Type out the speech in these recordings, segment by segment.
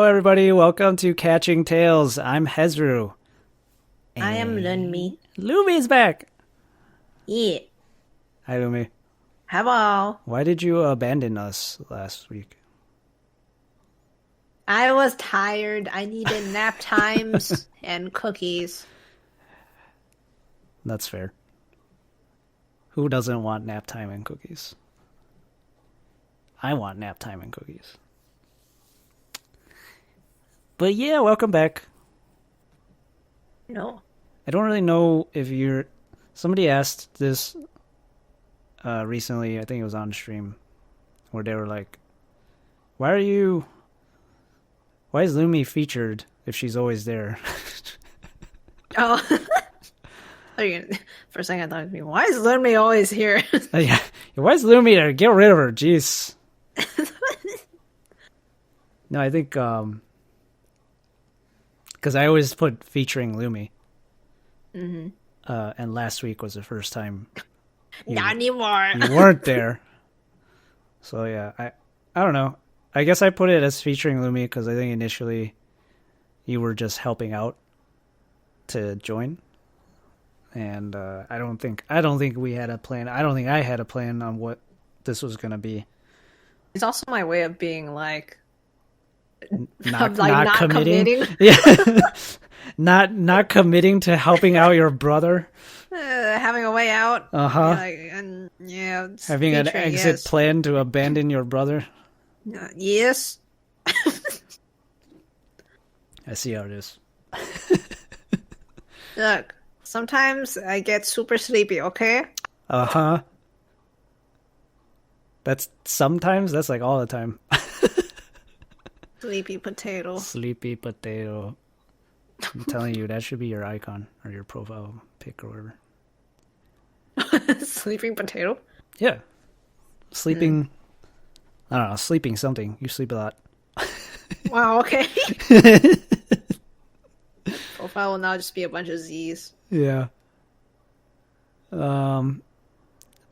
everybody. Welcome to Catching Tales. I'm Hezru. I am Lunmie. Lumie's back. Yeah. Hi, Lumie. Hello. Why did you abandon us last week? I was tired. I needed nap times and cookies. That's fair. Who doesn't want nap time and cookies? I want nap time and cookies. But yeah, welcome back. No. I don't really know if you're... Somebody asked this recently, I think it was on stream, where they were like, why is Lunmie featured if she's always there? Oh. For a second I thought it'd be, why is Lunmie always here? Yeah. Why is Lunmie there? Get rid of her. Jeez. No, I think... because I always put featuring Lunmie. Mm-hmm. And last week was the first time Not anymore. you weren't there. So yeah, I don't know. I guess I put it as featuring Lunmie because I think initially you were just helping out to join. And I don't think we had a plan. I don't think I had a plan on what this was gonna be. It's also my way of being like Not committing. Yeah. not committing to helping out your brother. Having a way out. Uh-huh. And yeah. Having an exit plan to abandon your brother. Yes. I see how it is. Look, sometimes I get super sleepy, okay? Uh-huh. That's sometimes? That's like all the time. Sleepy potato. Sleepy potato. I'm telling you, that should be your icon or your profile pic or whatever. Sleeping potato? Yeah. Sleeping... I don't know, sleeping something. You sleep a lot. Wow, okay. Profile will now just be a bunch of Z's. Yeah. But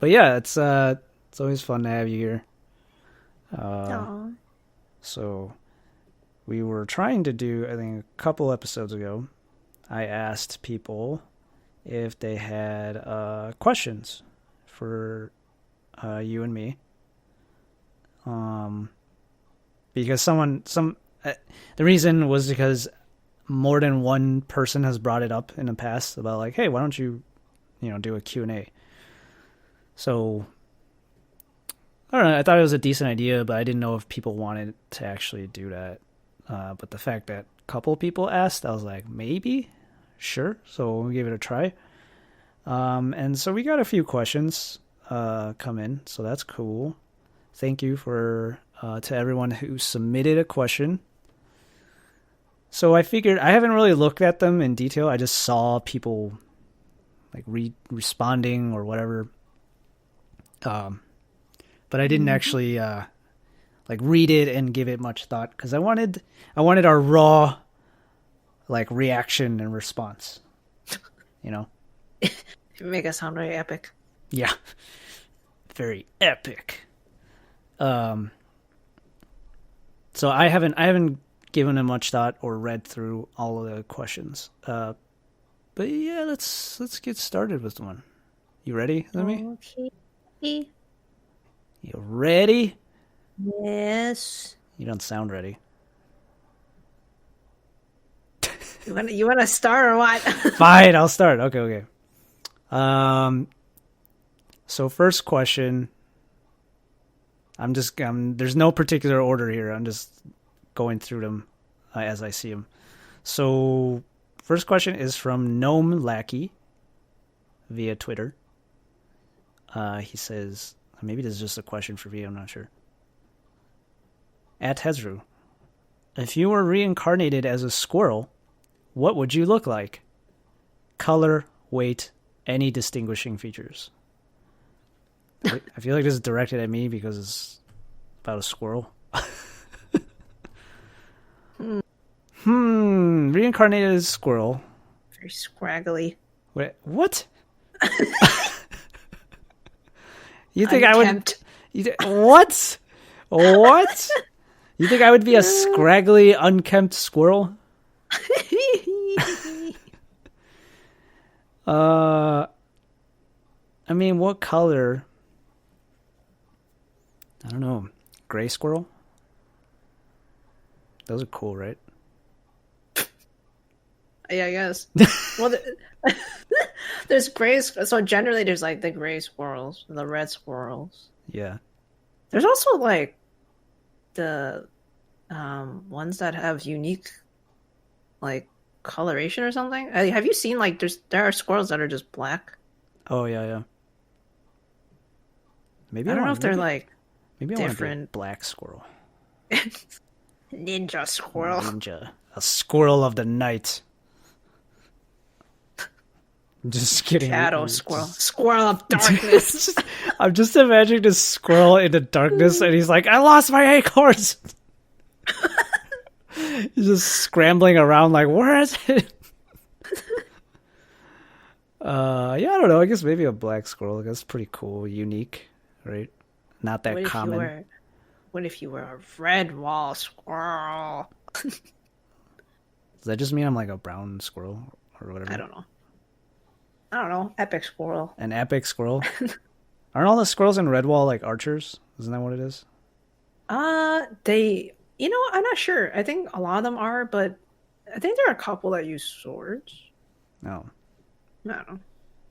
yeah, it's always fun to have you here. So we were trying to do, I think a couple episodes ago, I asked people if they had questions for you and me. Because the reason was because more than one person has brought it up in the past about like, hey, why don't you do a Q&A? So I don't know, I thought it was a decent idea, but I didn't know if people wanted to actually do that. But the fact that a couple people asked, I was like, maybe, sure. So we gave it a try. And so we got a few questions come in, so that's cool. Thank you to everyone who submitted a question. So I figured, I haven't really looked at them in detail. I just saw people like responding or whatever. But I didn't actually like read it and give it much thought because I wanted our raw like reaction and response. You make it sound very epic. Yeah, very epic. So I haven't given it much thought or read through all of the questions. But yeah, let's get started with one. You ready, Lunmie? Okay. You ready? Yes. You don't sound ready. You want to start or what? Fine, I'll start. Okay. So first question. There's no particular order here. I'm just going through them as I see them. So first question is from Gnome Lackey via Twitter. He says, maybe this is just a question for me, I'm not sure. At Hezru, if you were reincarnated as a squirrel, what would you look like? Color, weight, any distinguishing features? I feel like this is directed at me because it's about a squirrel. Reincarnated as a squirrel. Very scraggly. Wait, what? You think I would? What? What? You think I would be a scraggly, unkempt squirrel? I mean, what color? I don't know. Gray squirrel? Those are cool, right? Yeah, I guess. Well, there's gray. So generally, there's like the gray squirrels, and the red squirrels. Yeah. There's also like the ones that have unique like coloration or something. Have you seen like there are squirrels that are just black? Oh, yeah, yeah. Maybe I don't know if they're like maybe I want to be a different. black squirrel. Ninja squirrel. Ninja. A squirrel of the night. I'm just kidding. Shadow squirrel. Squirrel of darkness. I'm just imagining this squirrel in the darkness and he's like, I lost my acorns. He's just scrambling around like, where is it? Yeah, I don't know. I guess maybe a black squirrel. That's pretty cool. Unique, right? Not that common. What if you were a red wall squirrel? Does that just mean I'm like a brown squirrel or whatever? I don't know. Epic squirrel. An epic squirrel? Aren't all the squirrels in Redwall like archers? Isn't that what it is? I'm not sure. I think a lot of them are, but I think there are a couple that use swords. No. I don't know.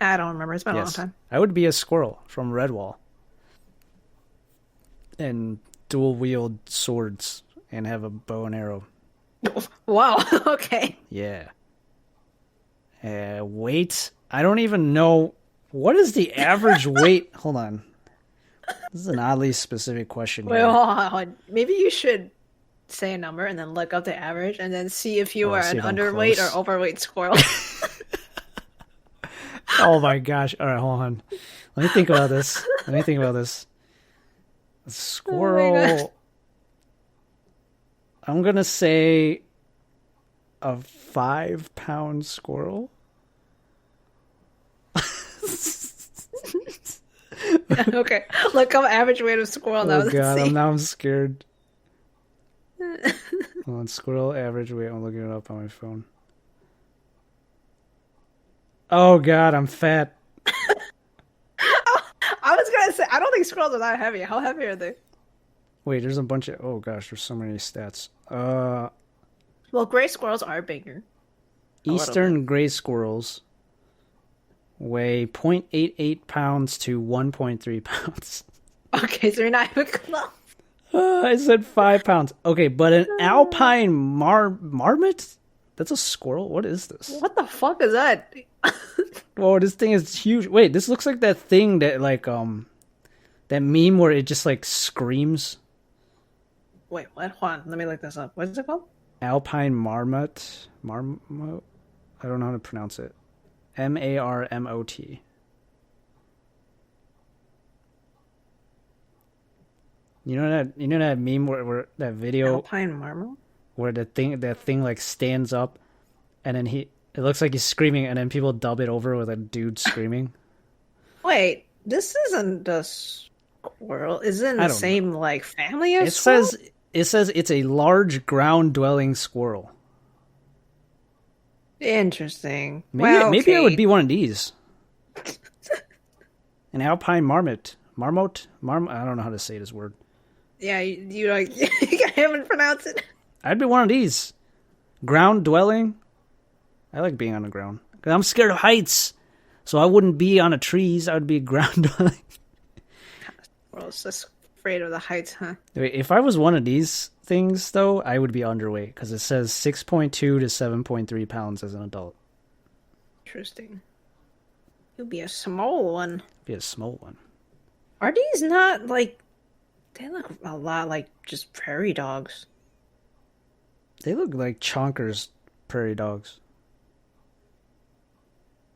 I don't remember. It's been a long time. I would be a squirrel from Redwall. And dual wield swords and have a bow and arrow. Wow. Okay. Yeah. Weight? I don't even know. What is the average weight? Hold on. This is an oddly specific question. Wait, hold on. Maybe you should say a number and then look up the average and then see if you are an underweight or overweight squirrel. Oh my gosh. All right, hold on. Let me think about this. A squirrel. I'm going to say a 5-pound squirrel. Okay. Look up average weight of squirrel now. Oh god, now I'm scared. Hold on, squirrel average weight. I'm looking it up on my phone. Oh god, I'm fat. I was gonna say, I don't think squirrels are that heavy. How heavy are they? Wait, there's a bunch of... Oh gosh, there's so many stats. Well, gray squirrels are bigger. Eastern gray squirrels weigh 0.88 pounds to 1.3 pounds. Okay, so you're not even close. I said 5 pounds. Okay, but an alpine marmot? That's a squirrel? What is this? What the fuck is that? Whoa, this thing is huge. Wait, this looks like that thing that like that meme where it just like screams. Wait, what? Hold on, let me look this up. What is it called? Alpine marmot. Marmot? I don't know how to pronounce it. Marmot. You know that meme where that video Alpine marmot? Where that thing like stands up and then it looks like he's screaming and then people dub it over with a dude screaming. Wait, this isn't the squirrel. Is it in the same like family as It says it's a large ground dwelling squirrel. Interesting. Maybe I would be one of these. An alpine marmot. I don't know how to say this word. Yeah, you like you can't even pronounce it. I'd be one of these. Ground dwelling. I like being on the ground. Because I'm scared of heights. So I wouldn't be on the trees. I would be ground dwelling. Well, it's just afraid of the heights, huh? Wait, if I was one of these things, though, I would be underweight. Because it says 6.2 to 7.3 pounds as an adult. Interesting. You'll be a small one. Be a small one. Are these not like... They look a lot like just prairie dogs. They look like chonkers prairie dogs.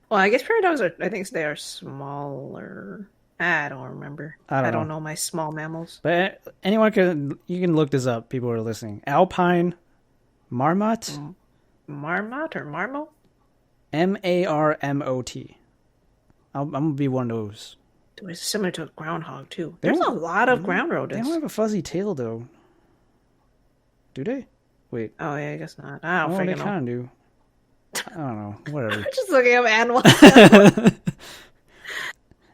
Well, I guess prairie dogs are... I think they are smaller. I don't remember. I don't know my small mammals. But you can look this up, people who are listening. Alpine marmot? Marmot or marmot? Marmot. I'm going to be one of those. It's similar to a groundhog, too. There's a lot of ground rodents. They don't have a fuzzy tail, though. Do they? Wait. Oh yeah, I guess not. I don't Oh, they freaking know. kind of do. I don't know. Whatever. Just looking up animals.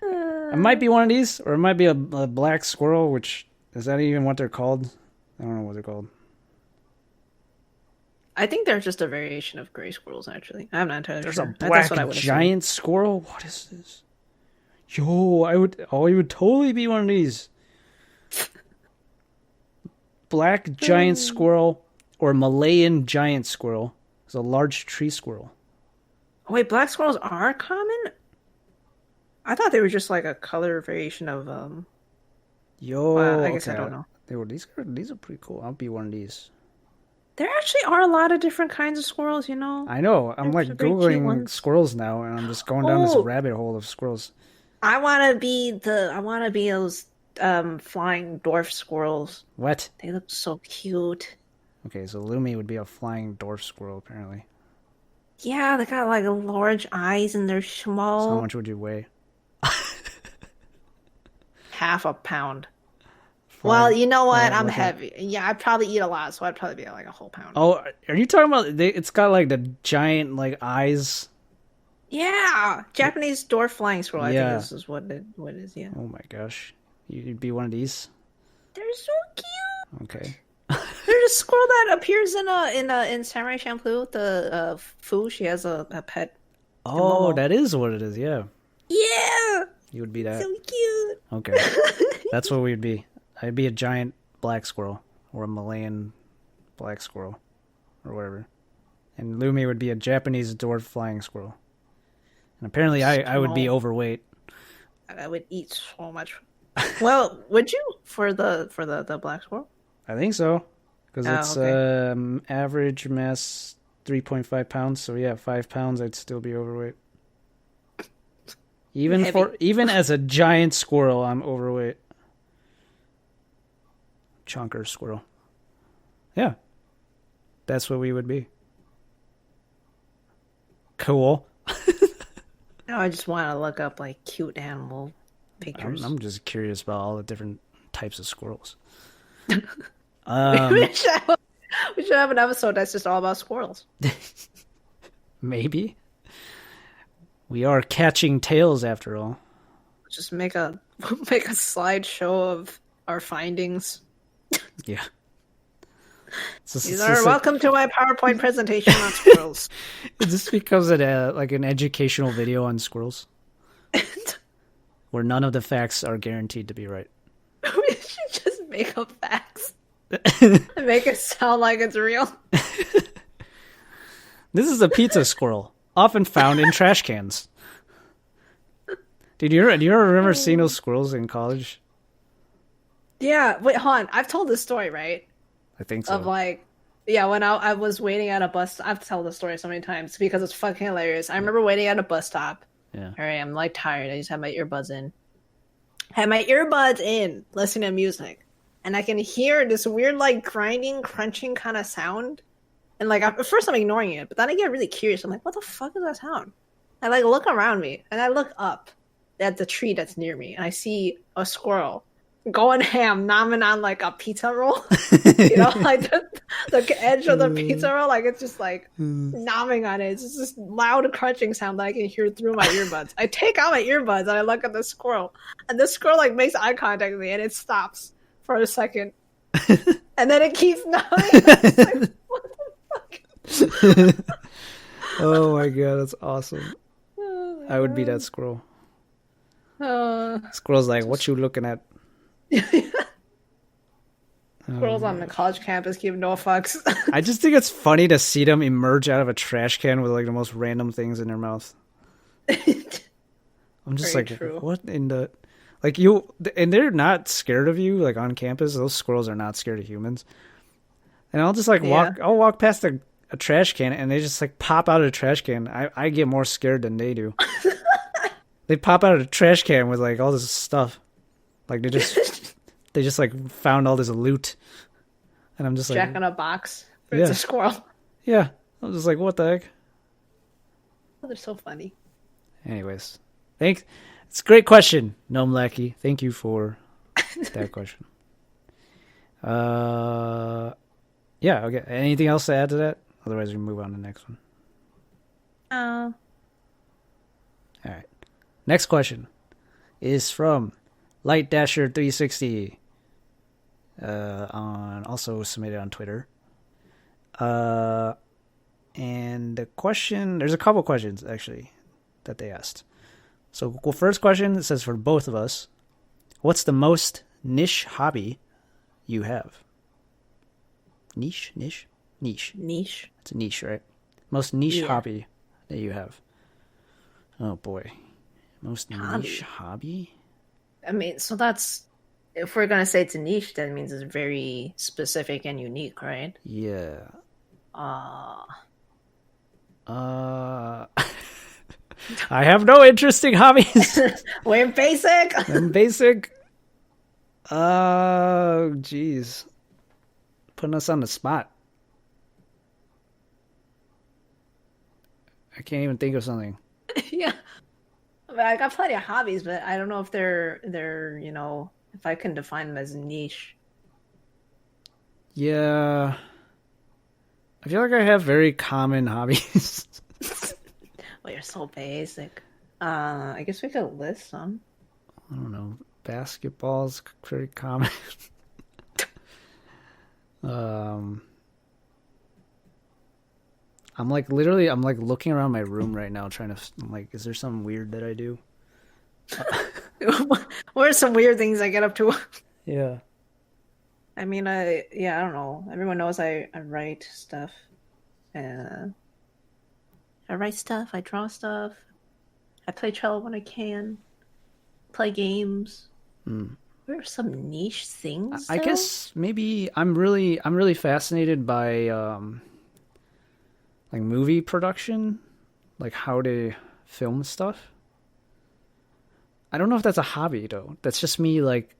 It might be one of these, or it might be a black squirrel, which, is that even what they're called? I don't know what they're called. I think they're just a variation of gray squirrels, actually. I'm not entirely There's sure. a black That's what I would assume. giant squirrel? What is this? Yo, it would totally be one of these. Black giant squirrel or Malayan giant squirrel is a large tree squirrel. Wait, black squirrels are common? I thought they were just like a color variation of Yo, well, I guess I okay. don't know. These are pretty cool. I'll be one of these. There actually are a lot of different kinds of squirrels, you know? I know. I'm There's like some very cute Googling ones. squirrels now, and I'm just going down this Oh, rabbit hole of squirrels. I wanna be those flying dwarf squirrels. What? They look so cute. Okay, so Lunmie would be a flying dwarf squirrel, apparently. Yeah, they got like large eyes and they're So how small. much would you weigh? Half a pound. Well, Flying, you know what? flying I'm like a- heavy. Yeah, I'd probably eat a lot, so I'd probably be like a whole pound. Oh, are you talking about? It's got like the giant like eyes. Yeah, Japanese dwarf flying squirrel. I Yeah. think this is what it is. Yeah, Oh my gosh, you'd be one of these. they're so cute. Okay. There's a squirrel that appears in Samurai Champloo. The Fu, she has a pet. Oh, Momo. that is what it is. Yeah, Yeah, you would be that. so cute. Okay, that's what we'd be. I'd be a giant black squirrel or a Malayan black squirrel or whatever, and Lumi would be a Japanese dwarf flying squirrel. And apparently, I would be Small. overweight. I would eat so much. Well, would you for the black squirrel? I think so, because Oh, it's okay. average mass 3.5 pounds. So yeah, 5 pounds, I'd still be overweight. Heavy. Even as a giant squirrel, I'm overweight. Chunker squirrel. Yeah, that's what we would be. Cool. No, I just want to look up like cute animal pictures. I'm just curious about all the different types of squirrels. we, we should have an episode that's just all about squirrels. Maybe. We are catching tails after all. Just make a make a slideshow of our findings. Yeah. These are welcome to my PowerPoint presentation on squirrels. This becomes like an educational video on squirrels, where none of the facts are guaranteed to be right. We should just make up facts and make it sound like it's real. This is a pizza squirrel, often found in trash cans. Do you ever remember seeing those squirrels in college? Yeah, wait, hold on. I've told this story, right? I think so. Of like, yeah, when I was waiting at a bus. I've told the story so many times because it's fucking hilarious. I remember waiting at a bus stop. Yeah. All right, I'm like tired. I just have my earbuds in. Had my earbuds in, listening to music, and I can hear this weird, like grinding, crunching kind of sound. And like at first, I'm ignoring it, but then I get really curious. I'm like, "What the fuck is that sound?" I like look around me, and I look up at the tree that's near me, and I see a squirrel going ham, nomming on like a pizza roll. You know, like the edge of the pizza roll, like it's just like nomming on it. It's just this loud crunching sound that I can hear through my earbuds. I take out my earbuds and I look at the squirrel, and the squirrel like makes eye contact with me, and it stops for a second, and then it keeps nomming. I'm just like, what the fuck? Oh my god, that's awesome. Oh, I would be that squirrel. uh, Squirrel's like, what you looking at? squirrels on the college campus give no fucks. I just think it's funny to see them emerge out of a trash can with like the most random things in their mouth. I'm just Very like, true. what in the, like you, and they're not scared of you, like on campus. Those squirrels are not scared of humans. And I'll just like I'll walk past a trash can and they just like pop out of the trash can. I get more scared than they do. They pop out of the trash can with like all this stuff. Like they just like found all this loot. And I'm just like, Jack in a box. But Yeah. It's a squirrel. yeah. I'm just like, what the heck? Oh, they're so funny. Anyways, thanks. It's a great question, Gnome Lackey. Thank you for that question. Yeah. Okay. Anything else to add to that? Otherwise, we move on to the next one. Oh, All right. Next question is from Light Dasher 360. On also submitted on Twitter. And the question, there's a couple questions actually that they asked. So, first question, it says for both of us, what's the most niche hobby you have? Niche. niche. It's a niche, right? Most niche Yeah. hobby that you have. Oh boy, most niche hobby. I mean, so that's if we're gonna say it's a niche, that means it's very specific and unique, right? Yeah. Uh Uh, I have no interesting hobbies. we're basic. I'm basic. Jeez. Putting us on the spot. I can't even think of something. Yeah. I mean, I got plenty of hobbies, but I don't know if they're if I can define them as niche. Yeah. I feel like I have very common hobbies. Well, you're so basic. I guess we could list some. I don't know. Basketball's pretty common. um, I'm like looking around my room right now trying to, I'm like, is there something weird that I do? What are some weird things I get up to? Yeah. I mean, I don't know. Everyone knows I write stuff. I write stuff. I draw stuff. I play cello when I can. Play games. Hmm. What are some niche things? I though? guess maybe I'm really fascinated by like movie production, like how to film stuff. I don't know if that's a hobby though. That's just me like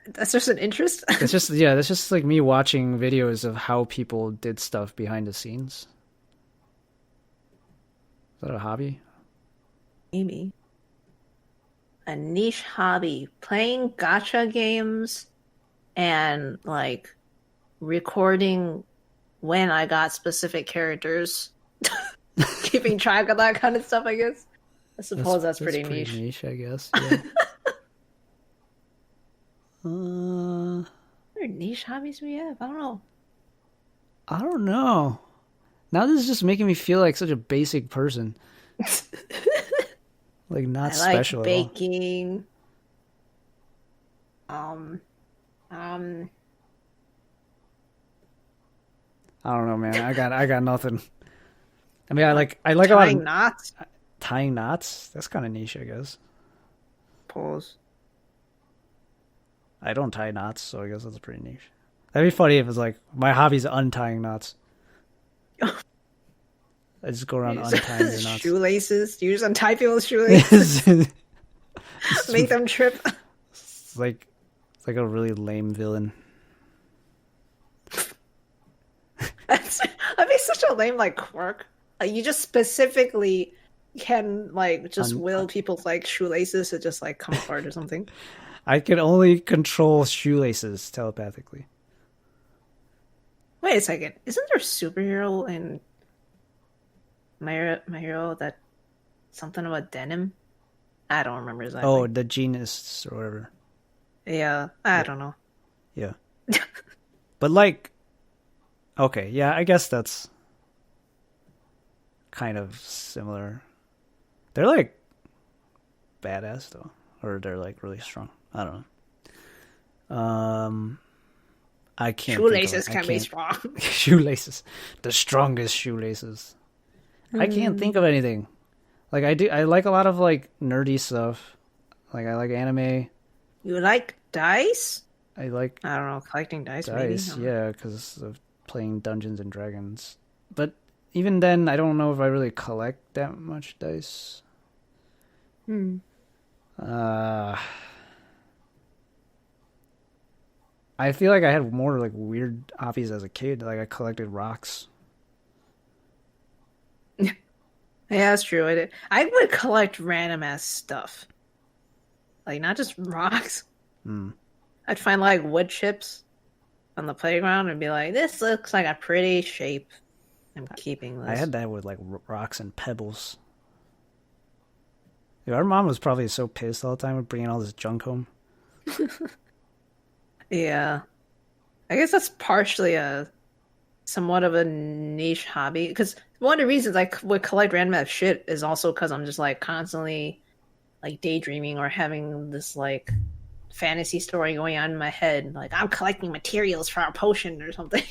That's just an interest. that's just like me watching videos of how people did stuff behind the scenes. Is that a hobby? Maybe a niche hobby: playing gacha games and like recording when I got specific characters, keeping track of that kind of stuff. I guess. I suppose that's pretty niche. niche, I guess. Yeah. What are niche hobbies we have? I don't know. I don't know. Now this is just making me feel like such a basic person. Like not I like special at all. baking. Um, um, I don't know, man. I got nothing. I mean, I like a lot tying of knots. tying knots. That's kind of niche, I guess. Pause. I don't tie knots, so I guess that's pretty niche. That'd be funny if it's like my hobby's untying knots. I just go around untying your knots. Shoelaces. You just untie people's shoelaces. Make them trip. It's like a really lame villain. That'd be such a lame like quirk. Like you just specifically can like just will people's like shoelaces to just like come apart or something. I can only control shoelaces telepathically. Wait a second. Isn't there a superhero in My Hero that something about denim? I don't remember exactly. Oh, the genius or whatever. Yeah, I don't know. Yeah. But like, okay, yeah, I guess that's kind of similar. They're like badass though, or they're like really strong. I don't know. I can't. Shoelaces can be strong. Shoelaces, the strongest shoelaces. I can't think of anything. Like I like a lot of like nerdy stuff. Like I like anime. You like dice? I like I don't know, collecting dice. dice, maybe? yeah, because of playing Dungeons and Dragons. But even then, I don't know if I really collect that much dice. I feel like I had more like weird hobbies as a kid. Like I collected rocks. Yeah, that's true. I would collect random ass stuff, like not just rocks. I'd find like wood chips. on the playground and be like, "This looks like a pretty shape. I'm keeping I this." had that with like rocks and pebbles. Dude, our mom was probably so pissed all the time with bringing all this junk home. Yeah, I guess that's partially a somewhat of a niche hobby because one of the reasons I would collect random ass shit is also because I'm just like constantly like daydreaming or having this like fantasy story going on in my head. Like I'm collecting materials for our potion or something.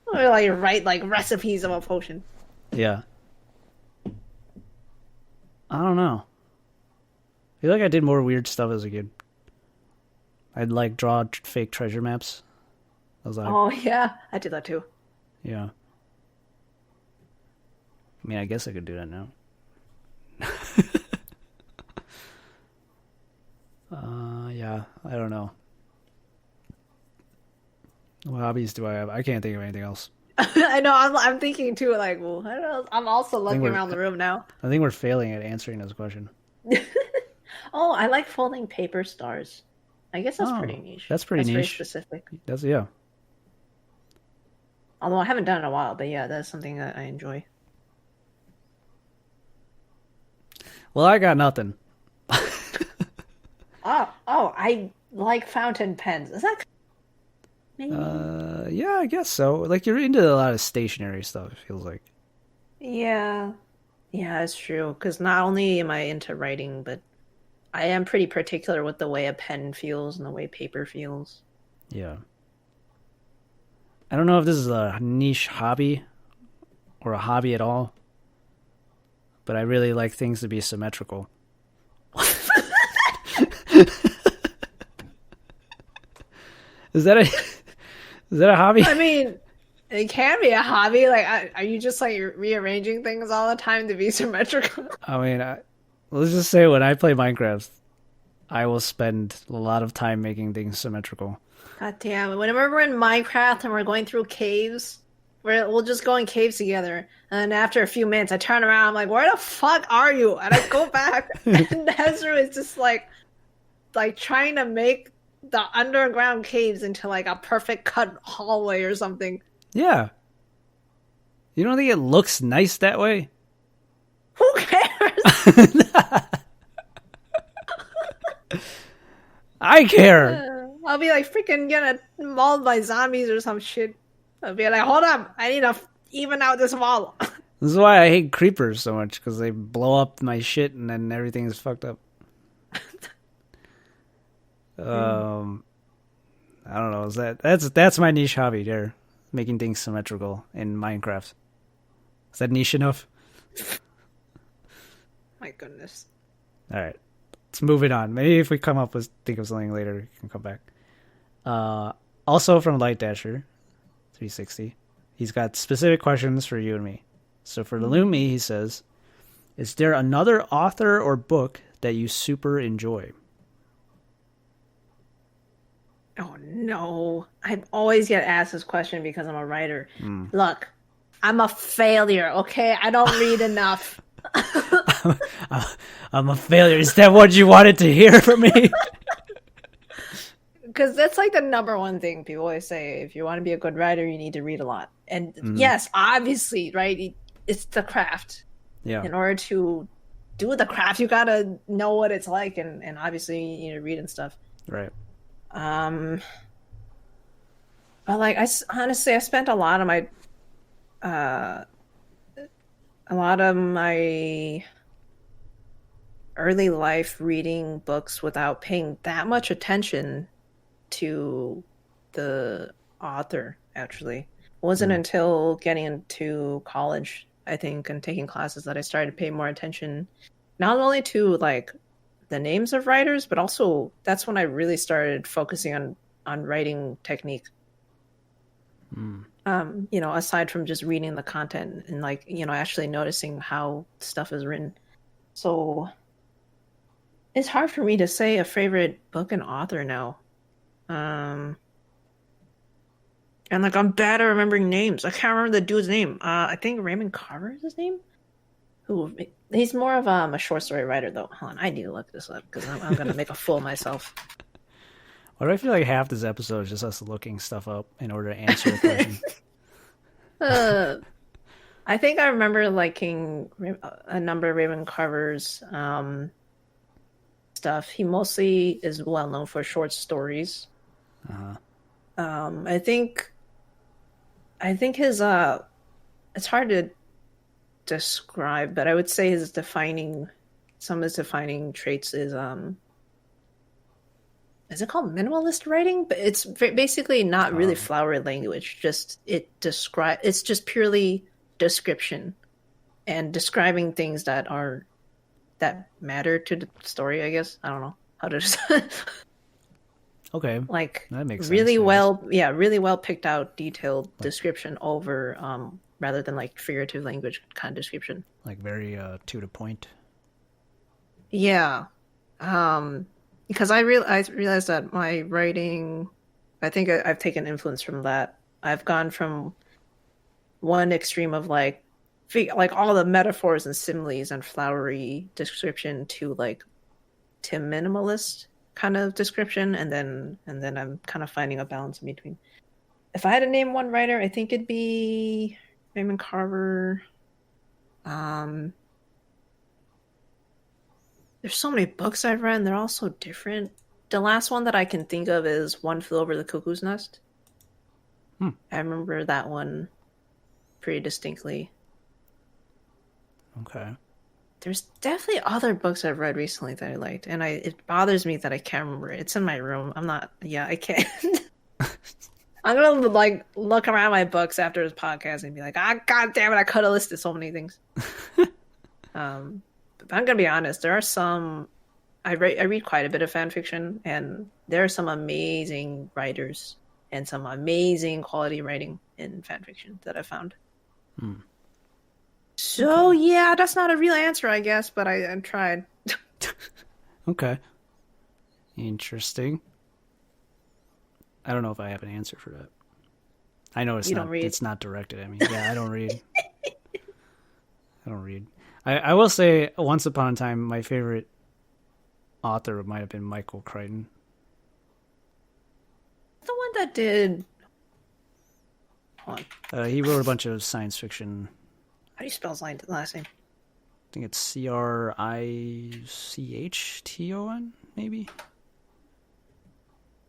Or like write like recipes of a potion. Yeah. I don't know. I feel like I did more weird stuff as a kid. I'd like draw fake treasure maps. I was like, Oh yeah, I did that too. yeah. I mean, I guess I could do that now. Yeah, I don't know. What hobbies do I have? I can't think of anything else. I know. I'm thinking too. Like, well, I don't know. I'm also I think looking around the room now. we're failing at answering this question. Oh, I like folding paper stars. I guess that's Oh, pretty niche. that's pretty Very niche. specific. That's yeah. Although I haven't done it in a while, but yeah, that's something that I enjoy. Well, I got nothing. Oh, I like fountain pens. Is that maybe? Yeah, I guess so. Like you're into a lot of stationary stuff. It feels like. Yeah, yeah, it's true. Because not only am I into writing, but I am pretty particular with the way a pen feels and the way paper feels. Yeah. I don't know if this is a niche hobby or a hobby at all, but I really like things to be symmetrical. Is that a hobby? I mean, it can be a hobby. Like, are you just like rearranging things all the time to be symmetrical? I mean, let's just say when I play Minecraft, I will spend a lot of time making things symmetrical. God damn it. Whenever we're in Minecraft and we're going through caves, we'll just go in caves together. And then after a few minutes, I turn around, I'm like, where the fuck are you? And I go back, and Hezru is just like trying to make the underground caves into like a perfect cut hallway or something. Yeah. You don't think it looks nice that way? Who cares? I care. I'll be like freaking getting mauled by zombies or some shit. I'll be like, hold up, I need to even out this wall. This is why I hate creepers so much, because they blow up my shit and then everything is fucked up. I don't know. That's my niche hobby there, making things symmetrical in Minecraft. Is that niche enough? My goodness. All right, let's move it on. Maybe if we think of something later, we can come back. Also from Light Dasher 360, he's got specific questions for you and me. So for the Lunmie, he says, "Is there another author or book that you super enjoy?" Oh no. I always get asked this question because I'm a writer. Look, I'm a failure, okay? I don't read enough. I'm a failure. Is that what you wanted to hear from me? Because that's like the number one thing people always say. If you want to be a good writer, you need to read a lot. And yes, obviously, right? It's the craft. Yeah. In order to do the craft, you gotta know what it's like, and obviously you need to read and stuff. Right. But like honestly, I spent a lot of my early life reading books without paying that much attention to the author. Actually, it wasn't until getting into college, I think, and taking classes that I started to pay more attention, not only to like the names of writers, but also that's when I really started focusing on writing technique. Aside from just reading the content and like, actually noticing how stuff is written. So it's hard for me to say a favorite book and author now. And like I'm bad at remembering names. I can't remember the dude's name. I think Raymond Carver is his name. He's more of a short story writer though. Hold on, I need to look this up because I'm gonna make a fool of myself. Why do I feel like half this episode is just us looking stuff up in order to answer a question? Uh, I think I remember liking a number of Raven Carver's stuff. He mostly is well known for short stories. Uh-huh. I think his it's hard to describe, but I would say his defining some of his defining traits is it called minimalist writing? But it's basically not really flowery language. Just it's just purely description and describing things that matter to the story, I guess. I don't know how to Okay, like that makes really sense. well, yeah, really well picked out, detailed description over rather than like figurative language kind of description. Like very to the point. Yeah. Because I realized that my writing, I think I've taken influence from that. I've gone from one extreme of like all the metaphors and similes and flowery description to minimalist kind of description, and then I'm kind of finding a balance in between. If I had to name one writer, I think it'd be Raymond Carver. There's so many books I've read, and they're all so different. The last one that I can think of is One Flew Over the Cuckoo's Nest. I remember that one pretty distinctly. Okay. There's definitely other books I've read recently that I liked, and it bothers me that I can't remember it. It's in my room. I can't. I'm gonna like look around my books after this podcast and be like, god damn it, I could have listed so many things. But I'm gonna be honest, there are some I read quite a bit of fan fiction, and there are some amazing writers and some amazing quality writing in fan fiction that I found. So okay. Yeah, that's not a real answer, I guess, but I tried. Okay. Interesting. I don't know if I have an answer for that. I know it's not directed at me. Yeah, I don't read. I don't read. I will say, once upon a time, my favorite author might have been Michael Crichton. The one that did... Hold on. He wrote a bunch of science fiction. How do you spell his last name? I think it's Crichton, maybe?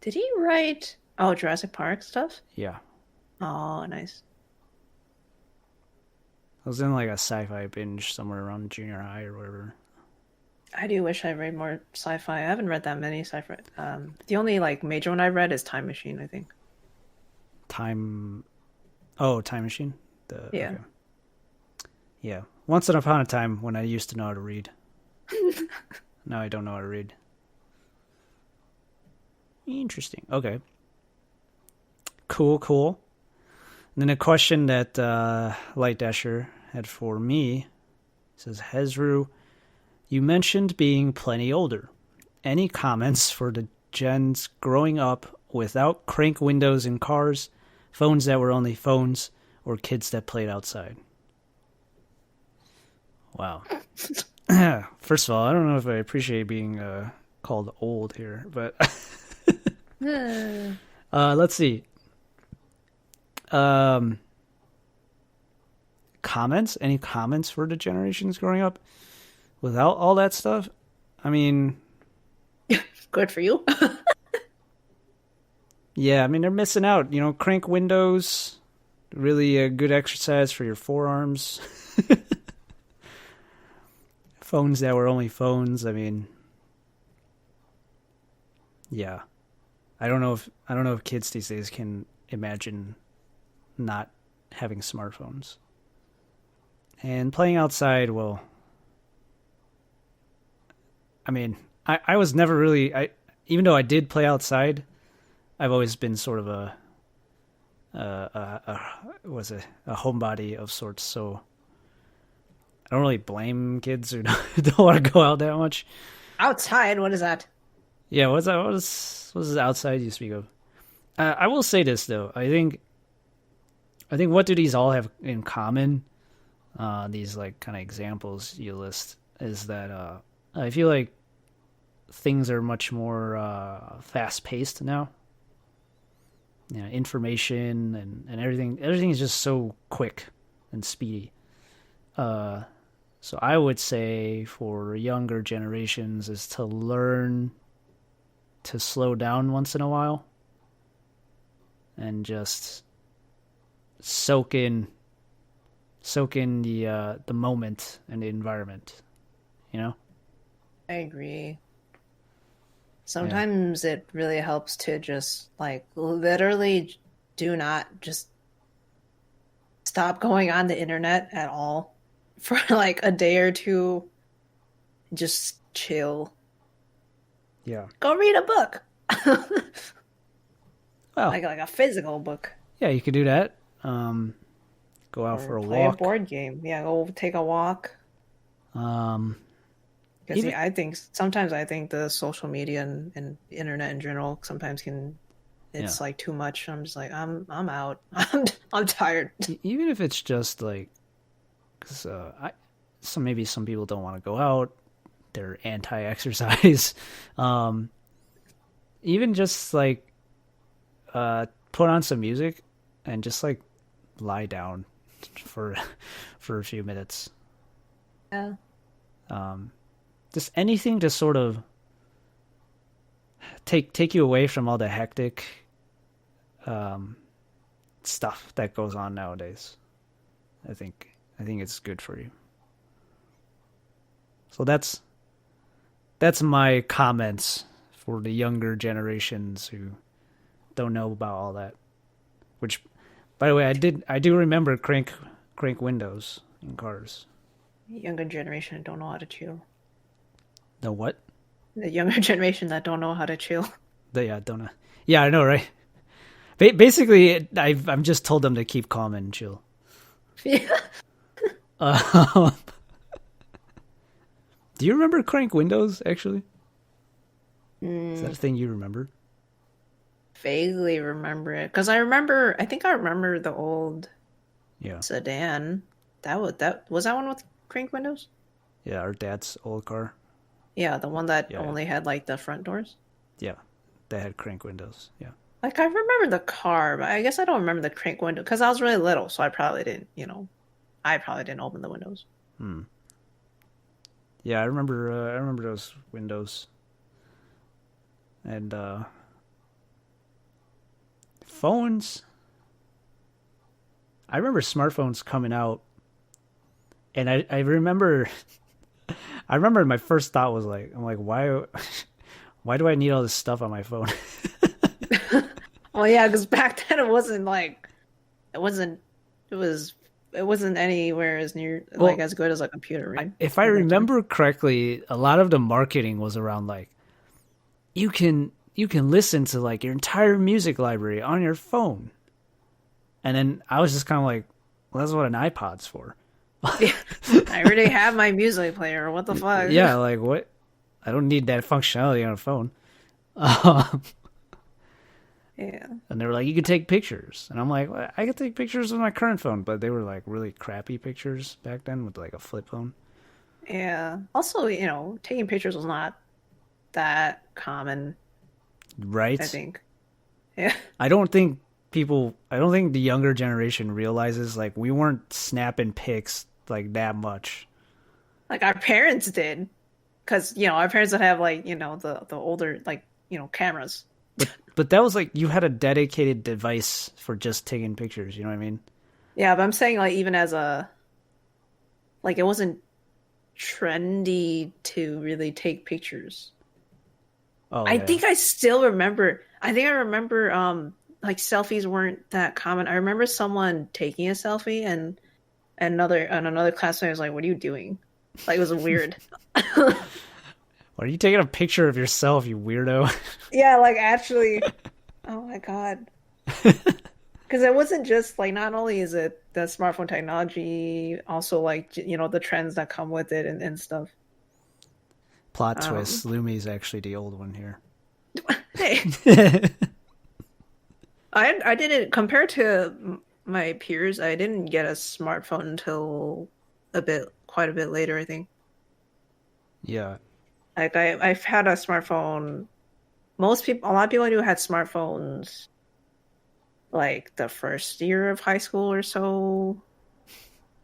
Did he write... Oh, Jurassic Park stuff? Yeah. Oh, nice. I was in like a sci-fi binge somewhere around junior high or whatever. I do wish I read more sci-fi. I haven't read that many sci-fi. The only like major one I read is Time Machine, I think. Time Machine? Yeah. Okay. Yeah. Once upon a time when I used to know how to read. Now I don't know how to read. Interesting. Okay. Cool. And then a question that Light Dasher had for me says, Hezru, you mentioned being plenty older. Any comments for the gens growing up without crank windows in cars, phones that were only phones, or kids that played outside? Wow. First of all, I don't know if I appreciate being called old here, but let's see. Comments? Any comments for the generations growing up without all that stuff? I mean... Good for you. Yeah, I mean, they're missing out. You know, crank windows, really a good exercise for your forearms. Phones that were only phones. I mean... Yeah. I don't know if kids these days can imagine not having smartphones. And playing outside, well, I mean, I was never really, even though I did play outside, I've always been sort of a homebody of sorts, so I don't really blame kids who don't want to go out that much. Outside? What is that? Yeah, what is outside you speak of? I will say this though. I think what do these all have in common? These like kind of examples you list is that I feel like things are much more fast paced now. Information and everything is just so quick and speedy. So I would say for younger generations is to learn to slow down once in a while and just soak in the moment and the environment. You know? I agree. Yeah. Sometimes it really helps to just like literally do not just stop going on the internet at all for like a day or two. Just chill. Yeah. Go read a book. Well, like a physical book. yeah, you could do that. Go out Or for a play a walk. board game. Yeah, go take a walk. Um, Because even yeah, I think sometimes I think the social media and the internet in general sometimes can yeah, it's like too much. I'm just like I'm out. I'm tired. even if it's just like, cause maybe some people don't want to go out. They're anti-exercise. um, even just like put on some music and just like lie down for for a few minutes. Yeah. Um, just anything to sort of take you away from all the hectic stuff that goes on nowadays. I think it's good for you. So that's my comments for the younger generations who don't know about all that. Which, by the way, I do remember crank windows in cars. Younger generation don't know how to chill. The what? The younger generation that don't know how to chill. Yeah, don't know. Yeah, I know, right? Basically, I'm just told them to keep calm and chill. Yeah. Do you remember crank windows? Actually, is that a thing you remember? Vaguely remember it because I think I remember the old Yeah, sedan. That one with crank windows? yeah. Our dad's old car. Yeah, the one that Yeah, only had like the front doors. yeah. That had crank windows. Yeah. Like I remember the car, but I guess I don't remember the crank window because I was really little, so I probably didn't open the windows. Hmm. Yeah, I remember. I remember those windows. And phones. I remember smartphones coming out, and I remember. I remember my first thought was like, I'm like, why do I need all this stuff on my phone? Well, yeah, because back then it wasn't it was it wasn't anywhere as near like Well, as good as a computer, right? if I At that time. remember correctly, a lot of the marketing was around like you can listen to like your entire music library on your phone. And then I was just kind of like, well, that's what an iPod's for. Yeah. I already have my music player. What the fuck? Yeah, like what? I don't need that functionality on a phone. Um, Yeah. and they were like, you can take pictures. And I'm like, well, I can take pictures with my current phone. But they were like really crappy pictures back then with like a flip phone. Yeah. Also, taking pictures was not that common, I Right? think. Yeah. I don't think the younger generation realizes like we weren't snapping pics like that much. Like our parents did. Because, our parents would have like, the older like, cameras. But that was like you had a dedicated device for just taking pictures. You know what I mean? Yeah, but I'm saying like even as a like it wasn't trendy to really take pictures. Oh I yeah, think I still remember. I think I remember like selfies weren't that common. I remember someone taking a selfie and another classmate was like, "What are you doing?" Like it was weird. are you taking a picture of yourself, you weirdo? Yeah, like actually. Oh my god. Because it wasn't just like not only is it the smartphone technology, also like the trends that come with it and stuff. Plot Um, twist: Lumie's actually the old one here. hey, I didn't compared to my peers. I didn't get a smartphone until quite a bit later. I think. Yeah, Like I've had a smartphone. Most people, a lot of people I knew had smartphones like the first year of high school or so,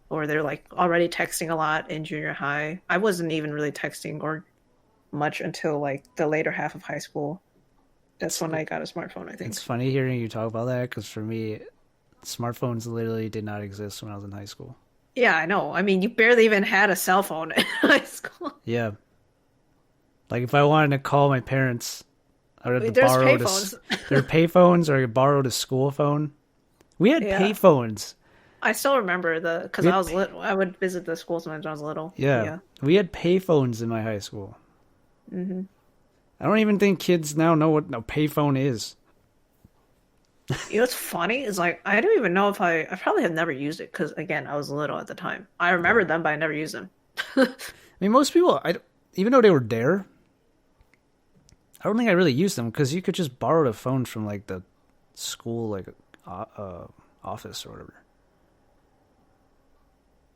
or they're like already texting a lot in junior high. I wasn't even really texting or much until like the later half of high school. That's It's when I got a smartphone, I it's think. funny hearing you talk about that because for me, smartphones literally did not exist when I was in high school. Yeah, I know. I mean, you barely even had a cell phone in high school. Yeah, like if I wanted to call my parents, I would I have to mean, there's borrow payphones. their payphones or I could borrow the school phone. We had Yeah. payphones. I still remember because We I had was little. I would visit the school sometimes when I was little. yeah, Yeah. we had payphones in my high school. Hmm. I don't even think kids now know what a payphone is. You know what's funny is like I don't even know if I probably have never used it because again I was little at the time. I Yeah, remember them, but I never used them. I mean most people, even though they were there, I don't think I really used them because you could just borrow the phone from like the school like office or whatever.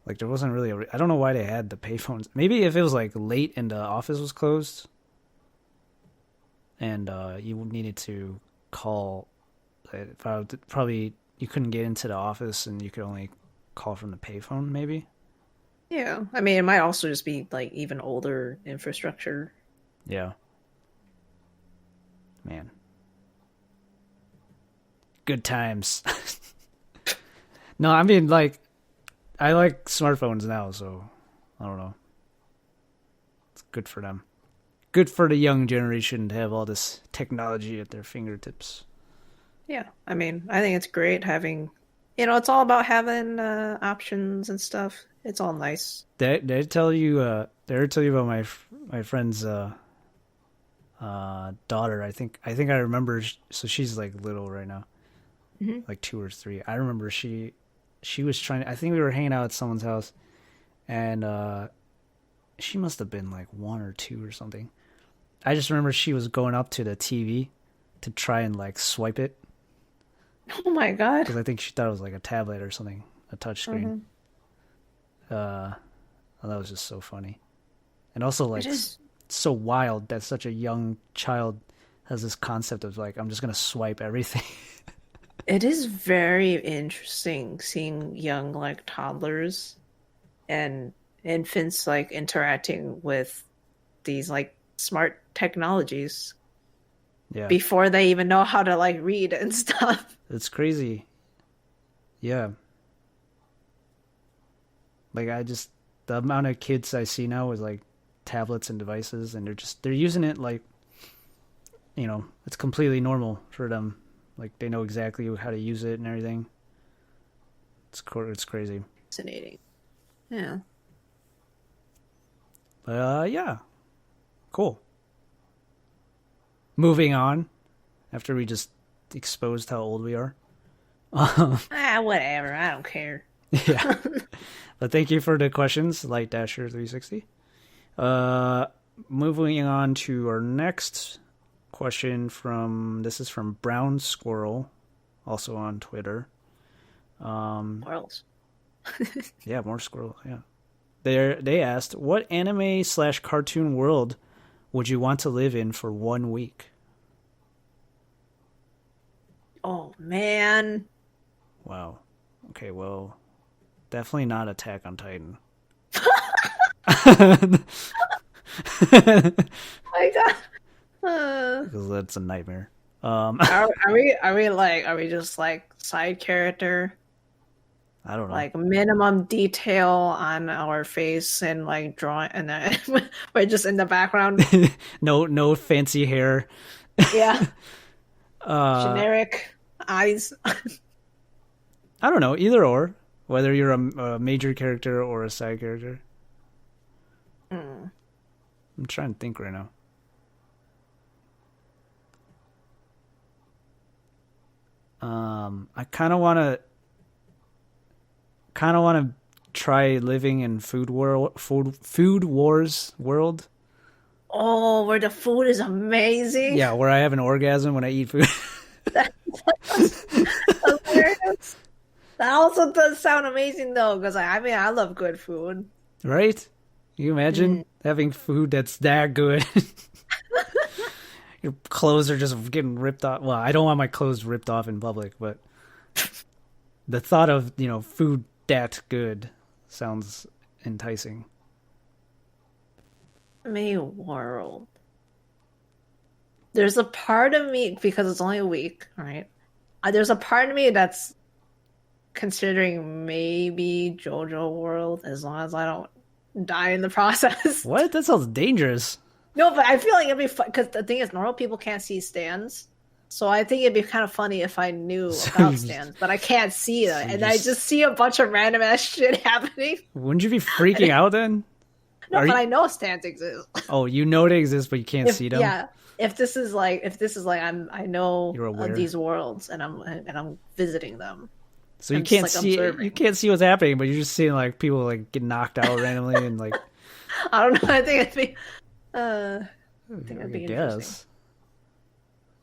Like there wasn't really I don't know why they had the payphones. Maybe if it was like late and the office was closed and you needed to call. Probably you couldn't get into the office and you could only call from the payphone. Maybe. Yeah, I mean it might also just be like even older infrastructure. Yeah, man, good times. No, I mean like I like smartphones now, so I don't know. It's good for them. Good for the young generation to have all this technology at their fingertips. Yeah, I mean I think it's great having, you know, it's all about having options and stuff. It's all nice. Did I tell you? Did I tell you about my friend's daughter? I remember. So she's like little right now, Hmm. like 2 or 3. I remember she was trying. I think we were hanging out at someone's house, and she must have been like 1 or 2 or something. I just remember she was going up to the TV to try and like swipe it Oh my God. because I think she thought it was like a tablet or something, a touch screen. Hmm. Uh, that was just so funny, and also It like is. so wild that such a young child has this concept of like I'm just gonna swipe everything. It is very interesting seeing young like toddlers and infants like interacting with these like smart technologies Yeah, before they even know how to like read and stuff. it's crazy. Yeah, like the amount of kids I see now with like tablets and devices, and they're using it like it's completely normal for them. Like they know exactly how to use it and everything. It's crazy. Fascinating. Yeah. But yeah, cool. Moving on. After we just exposed how old we are. Ah, whatever. I don't care. Yeah. But thank you for the questions, Light Dasher 360. Moving on to our next question this is from Brown Squirrel, also on Twitter. Or else. Yeah, more squirrel. Yeah. They asked, what anime/cartoon world would you want to live in for 1 week? Oh man. Wow. Okay, well, definitely not Attack on Titan. My God. Because that's a nightmare. Are we just like side character? I don't know. Like minimum detail on our face and like drawing, and then we're just in the background. No fancy hair. Yeah, Uh, generic eyes. I don't know, either or. Whether you're a major character or a side character. Mm. I'm trying to think right now. I kind of want to try living in food wars world. Oh, where the food is amazing. Yeah, where I have an orgasm when I eat food. That's hilarious. That also does sound amazing though, because I mean I love good food. Right? You imagine? having food that's that good. Your clothes are just getting ripped off. Well, I don't want my clothes ripped off in public, but the thought of, food that good sounds enticing. May world. There's a part of me, because it's only a week, right? There's a part of me that's considering maybe JoJo World, as long as I don't die in the process. What? That sounds dangerous. No, but I feel like it'd be fun, because the thing is, normal people can't see stands. So I think it'd be kind of funny if I knew about stands, but I can't see them. And I just see a bunch of random ass shit happening. Wouldn't you be freaking out then? No, but I know stands exist. Oh, you know they exist, but you can't see them? Yeah. If this is like I know of these worlds and I'm visiting them. So you can't see observing. You can't see what's happening, but you're just seeing like people like get knocked out randomly and like I don't know. I think it'd be interesting.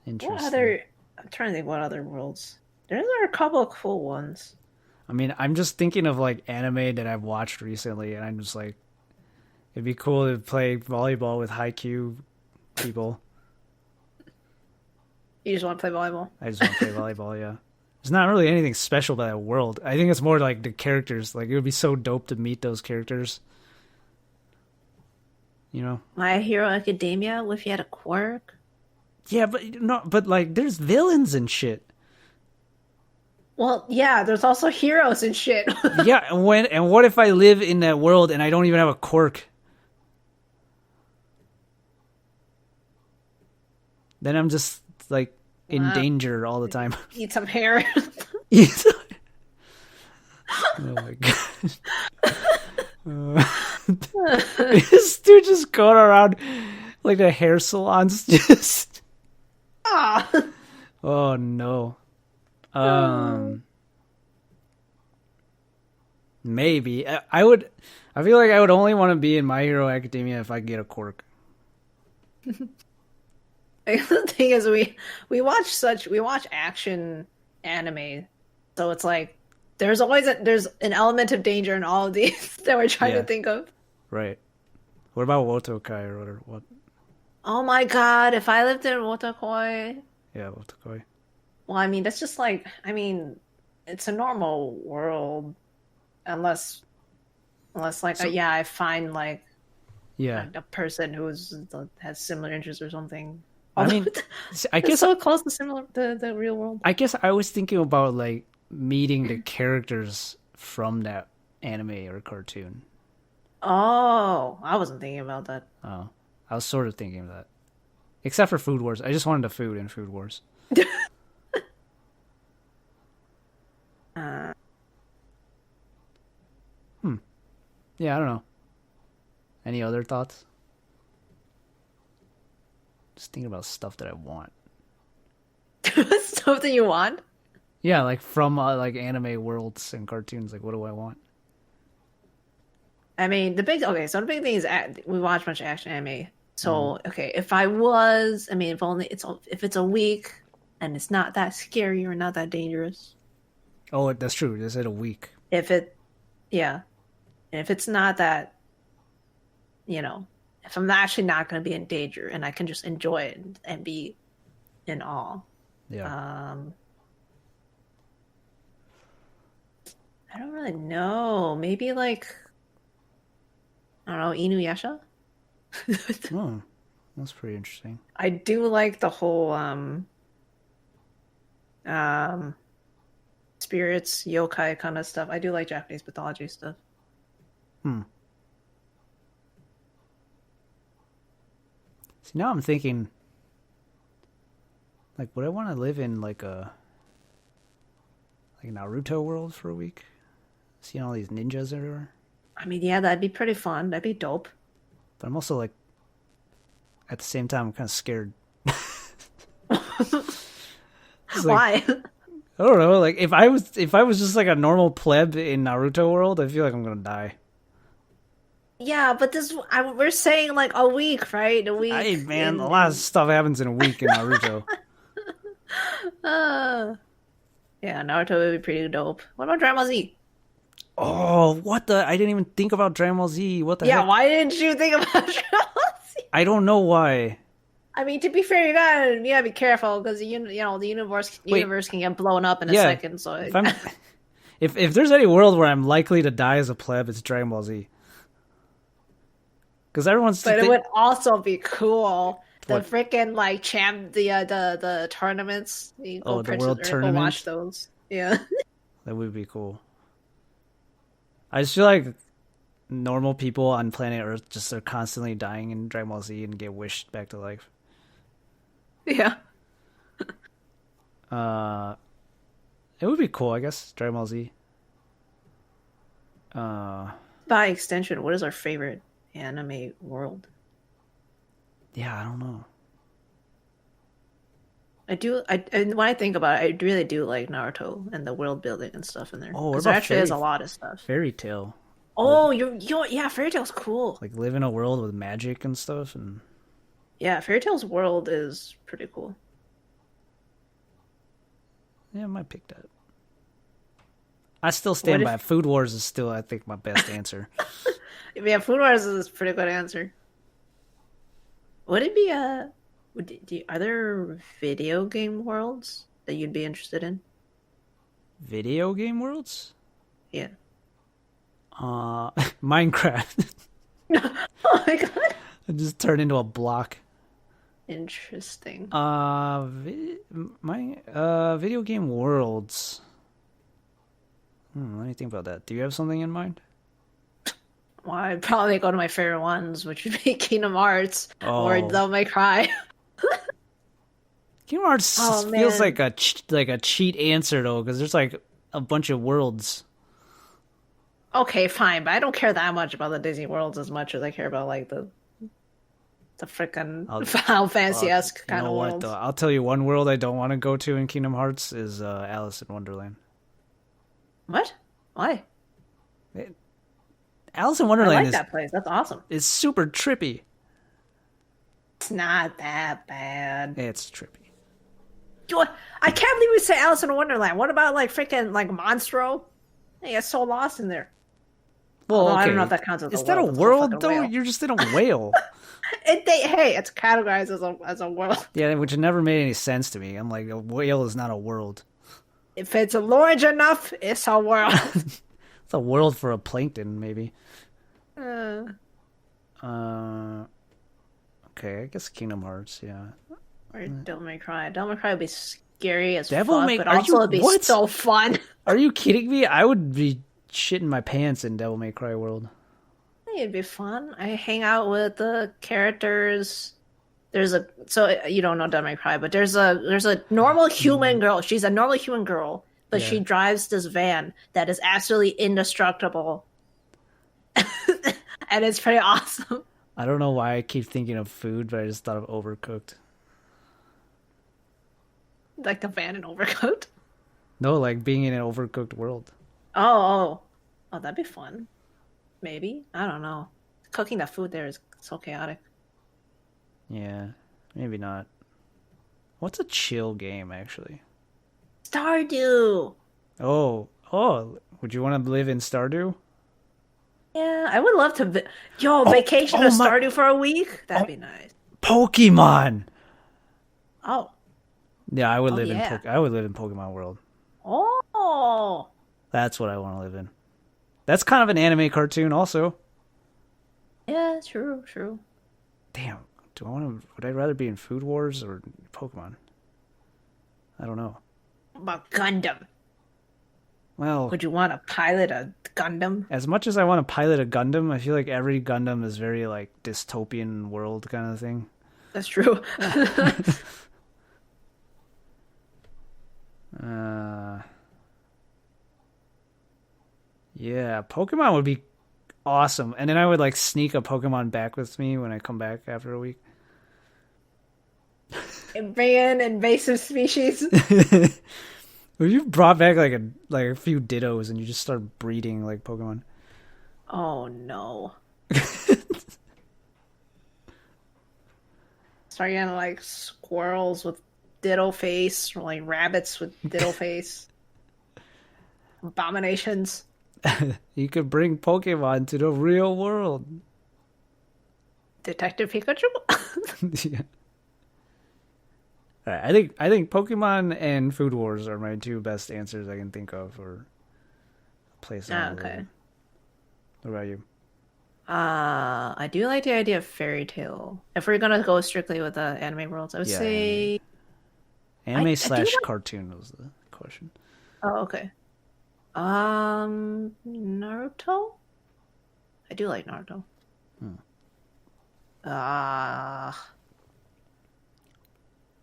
Interesting. What other? I'm trying to think. What other worlds? There are a couple of cool ones. I mean, I'm just thinking of like anime that I've watched recently, and I'm just like, it'd be cool to play volleyball with high Q people. You just want to play volleyball? I just want to play volleyball. Yeah. There's not really anything special about that world. I think it's more like the characters. Like it would be so dope to meet those characters. My Hero Academia. If you had a quirk. Yeah, but like there's villains and shit. Well, yeah, there's also heroes and shit. Yeah, and what if I live in that world and I don't even have a quirk? Then I'm just like in danger all the time. Eat some hair. Oh my god. This dude just going around like the hair salons just Oh no. Maybe I feel like I would only want to be in My Hero Academia if I get a quirk. The thing is, we watch action anime, so it's like there's always there's an element of danger in all of these that we're trying to think of. Right. What about Wotokai or what? Oh my god! If I lived in Wotakoi. Yeah, Wotakoi. Well, I mean, that's just like it's a normal world, unless like I find like a person who has similar interests or something. I mean, I guess so close to similar the real world. I guess I was thinking about like meeting the characters from that anime or cartoon. Oh, I wasn't thinking about that. Oh, I was sort of thinking of that. Except for Food Wars. I just wanted the food in Food Wars. Yeah, I don't know. Any other thoughts? Just thinking about stuff that I want. Stuff that you want? Yeah, like from like anime worlds and cartoons. Like, what do I want? I mean, so the big thing is we watch a bunch of action anime. So okay, if it's a week and it's not that scary or not that dangerous. Oh, that's true. They said a week. And if it's not that, if I'm actually not going to be in danger and I can just enjoy it and be in awe. Yeah. I don't really know. Maybe like, I don't know, Inuyasha? Oh, that's pretty interesting. I do like the whole spirits, yokai kind of stuff. I do like Japanese mythology stuff. See, now I'm thinking, like, would I want to live in like a Naruto world for a week? Seeing all these ninjas everywhere. I mean, yeah, that'd be pretty fun. That'd be dope. But I'm also like, at the same time, I'm kind of scared. Why? I don't know. Like, if I was just like a normal pleb in Naruto world, I feel like I'm gonna die. Yeah, but we're saying like a week, right? A week. Hey, man, a lot of stuff happens in a week in Naruto. Yeah, Naruto would be pretty dope. What about Dragon Ball Z? Oh, what the? I didn't even think about Dragon Ball Z. What the Yeah, heck? why didn't you think about Chelsea? I don't know why. I mean, to be fair, you gotta be careful because you know the Wait, universe can get blown up in a yeah. second. So If I'm if there's any world where I'm likely to die as a pleb, it's Dragon Ball Z. Because everyone's but it would also be cool. The what? freaking like the tournaments. You go Oh, the purchase world or go watch tournament. those. Yeah. That would be cool. I just feel like normal people on planet Earth just are constantly dying in Dragon Ball Z and get wished back to life. Yeah. Uh, it would be cool, I guess. Dragon Ball Z. Uh, By extension, what is our favorite anime world? yeah, I don't know. And when I think about it, I really do like Naruto and the world building and stuff in there Oh, what because there about actually is a lot of stuff. fairy tale? Live, Oh, yeah, Fairy Tail's cool. like live in a world with magic and stuff, and Yeah, Fairy Tail's world is pretty cool. yeah, I might pick that. I still What stand by if? it. Food Wars is still, I think, my best answer. Yeah, Food Wars is a pretty good answer. Would it be are there video game worlds that you'd be interested in? Video game worlds? Yeah. Minecraft. Oh my god. I just turned into a block. Interesting. Video game worlds. Let me think about that. Do you have something in mind? Well, I'd probably go to my favorite ones, which would be Kingdom Hearts or Oh, Devil May Cry. Kingdom Hearts Oh feels man. like a cheat answer though, because there's like a bunch of worlds. Okay, fine, but I don't care that much about the Disney worlds as much as I care about like the freaking I'll, Final Fantasy-esque you kind know of what worlds. though? I'll tell you one world I don't want to go to in Kingdom Hearts is Alice in Wonderland. What? Why? Alice in I Wonderland like that place. That's awesome. is super trippy. It's not that bad. It's trippy. I can't believe we say Alice in Wonderland. What about like freaking like Monstro? They get so lost in there. Well, Although okay. I don't know if that counts as Is a that a world. It's a world fucking though? whale. You're just in a whale. Hey, it's categorized as a world. Yeah, which never made any sense to me. I'm like, a whale is not a world. If it's large enough, it's a world. It's a world for a plankton, maybe. uh, Uh, okay, I guess Kingdom Hearts. Yeah. or Devil May Cry. Devil May Cry would be scary as Devil fuck, May. but Are also you it'd be what? so fun. Are you kidding me? I would be shitting my pants in Devil May Cry world. It'd be fun. I hang out with the characters. You don't know Devil May Cry, but there's a normal human girl. She's a normal human girl, but Yeah. she drives this van that is absolutely indestructible, and it's pretty awesome. I don't know why I keep thinking of food, but I just thought of Overcooked. Like the van in Overcoat. No, like being in an overcooked world. Oh, that'd be fun. Maybe I don't know. Cooking that food there is so chaotic. Yeah, maybe not. What's a chill game, actually? Stardew. Oh, would you want to live in Stardew? Yeah, I would love to. Oh, Vacation oh to my- Stardew for a week. That'd Oh. be nice. Pokemon! Oh, Yeah, I would live yeah. I would live in Pokemon world. oh, That's what I want to live in. That's kind of an anime cartoon, also. yeah. True. Damn, would I rather be in Food Wars or Pokemon? I don't know. About Gundam. Well, Would you want to pilot a Gundam? as much as I want to pilot a Gundam, I feel like every Gundam is very like dystopian world kind of thing. That's true. Yeah, Pokemon would be awesome. And then I would like sneak a Pokemon back with me when I come back after a week. And bring in invasive species. Or you brought back like a few Dittos and you just start breeding like Pokemon. Oh no. Start getting like squirrels with ditto face, or like rabbits with ditto face. Abominations. You could bring Pokemon to the real world. Detective Pikachu? Yeah. All right, I think Pokemon and Food Wars are my two best answers I can think of for a place I Ah, want to okay. live. What about you? I do like the idea of fairy tale. If we're gonna go strictly with the anime worlds, I would Yeah, anime. say Anime I do slash like. cartoon was the question. Oh, okay. Naruto. I do like Naruto. Hmm. Uh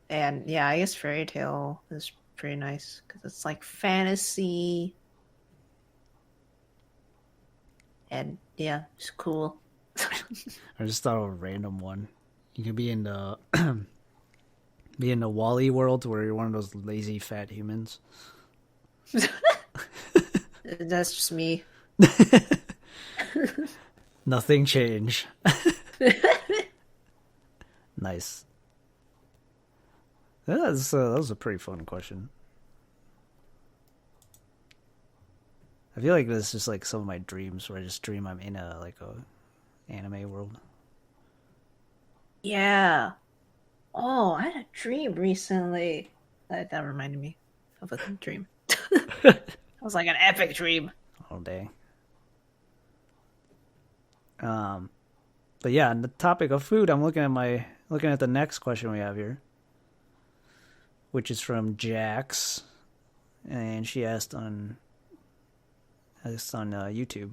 and yeah, I guess fairy tale is pretty nice because it's like fantasy and yeah, it's cool. I just thought of a random one. You could be in the be in the Wally world where you're one of those lazy fat humans. That's just me. Nothing change. Nice. That was a pretty fun question. I feel like this is just like some of my dreams where I just dream I'm in a anime world. Yeah. Oh, I had a dream recently. That reminded me of a dream. It was like an epic dream. All day. But yeah, on the topic of food, I'm looking at the next question we have here, which is from Jax, and she asked on YouTube,